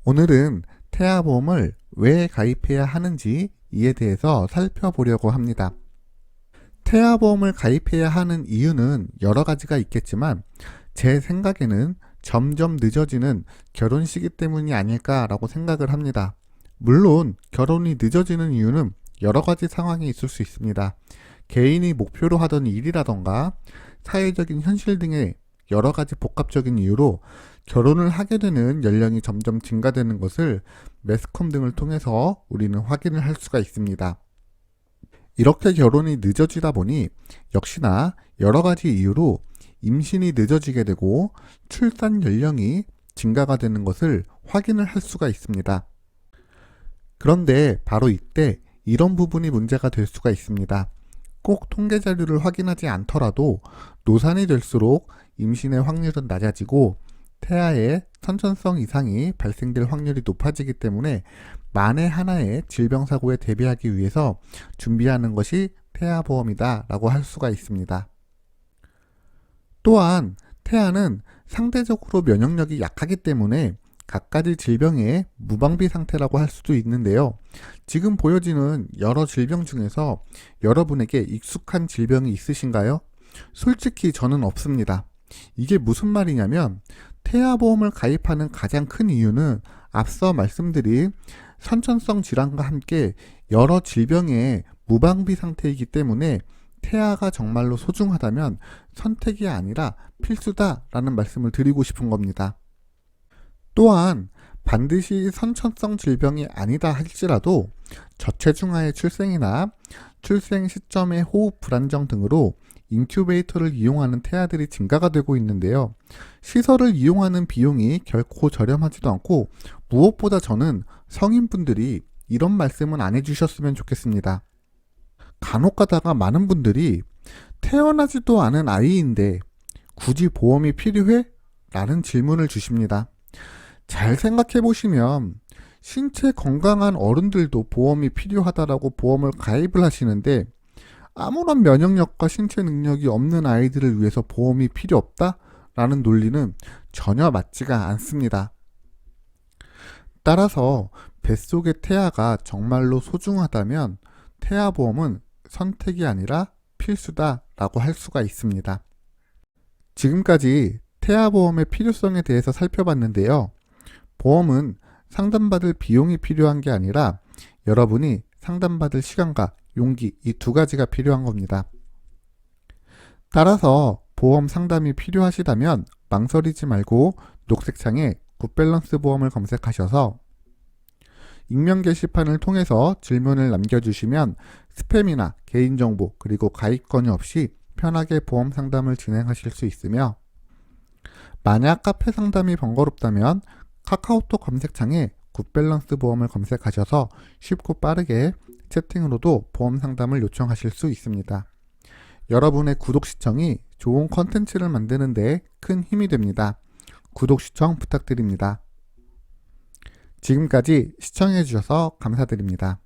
오늘은 태아보험을 왜 가입해야 하는지 이에 대해서 살펴보려고 합니다. 태아보험을 가입해야 하는 이유는 여러 가지가 있겠지만 제 생각에는 점점 늦어지는 결혼 시기 때문이 아닐까라고 생각을 합니다. 물론 결혼이 늦어지는 이유는 여러 가지 상황이 있을 수 있습니다. 개인이 목표로 하던 일이라던가 사회적인 현실 등의 여러 가지 복합적인 이유로 결혼을 하게 되는 연령이 점점 증가되는 것을 매스컴 등을 통해서 우리는 확인을 할 수가 있습니다. 이렇게 결혼이 늦어지다 보니 역시나 여러 가지 이유로 임신이 늦어지게 되고 출산 연령이 증가가 되는 것을 확인을 할 수가 있습니다. 그런데 바로 이때 이런 부분이 문제가 될 수가 있습니다. 꼭 통계 자료를 확인하지 않더라도 노산이 될수록 임신의 확률은 낮아지고 태아의 선천성 이상이 발생될 확률이 높아지기 때문에 만에 하나의 질병사고에 대비하기 위해서 준비하는 것이 태아보험이다 라고 할 수가 있습니다. 또한 태아는 상대적으로 면역력이 약하기 때문에 갖가지 질병의 무방비 상태라고 할 수도 있는데요. 지금 보여지는 여러 질병 중에서 여러분에게 익숙한 질병이 있으신가요? 솔직히 저는 없습니다. 이게 무슨 말이냐면 태아보험을 가입하는 가장 큰 이유는 앞서 말씀드린 선천성 질환과 함께 여러 질병의 무방비 상태이기 때문에 태아가 정말로 소중하다면 선택이 아니라 필수다라는 말씀을 드리고 싶은 겁니다. 또한 반드시 선천성 질병이 아니다 할지라도 저체중아의 출생이나 출생 시점의 호흡 불안정 등으로 인큐베이터를 이용하는 태아들이 증가가 되고 있는데요. 시설을 이용하는 비용이 결코 저렴하지도 않고 무엇보다 저는 성인분들이 이런 말씀은 안 해주셨으면 좋겠습니다. 간혹 가다가 많은 분들이 태어나지도 않은 아이인데 굳이 보험이 필요해? 라는 질문을 주십니다. 잘 생각해 보시면 신체 건강한 어른들도 보험이 필요하다라고 보험을 가입을 하시는데 아무런 면역력과 신체 능력이 없는 아이들을 위해서 보험이 필요 없다라는 논리는 전혀 맞지가 않습니다. 따라서 뱃속의 태아가 정말로 소중하다면 태아보험은 선택이 아니라 필수다라고 할 수가 있습니다. 지금까지 태아보험의 필요성에 대해서 살펴봤는데요. 보험은 상담받을 비용이 필요한 게 아니라 여러분이 상담받을 시간과 용기 이 두 가지가 필요한 겁니다. 따라서 보험 상담이 필요하시다면 망설이지 말고 녹색창에 굿밸런스 보험을 검색하셔서 익명 게시판을 통해서 질문을 남겨주시면 스팸이나 개인정보 그리고 가입 권유 없이 편하게 보험 상담을 진행하실 수 있으며 만약 카페 상담이 번거롭다면 카카오톡 검색창에 굿밸런스 보험을 검색하셔서 쉽고 빠르게 채팅으로도 보험 상담을 요청하실 수 있습니다. 여러분의 구독 시청이 좋은 컨텐츠를 만드는 데 큰 힘이 됩니다. 구독 시청 부탁드립니다. 지금까지 시청해 주셔서 감사드립니다.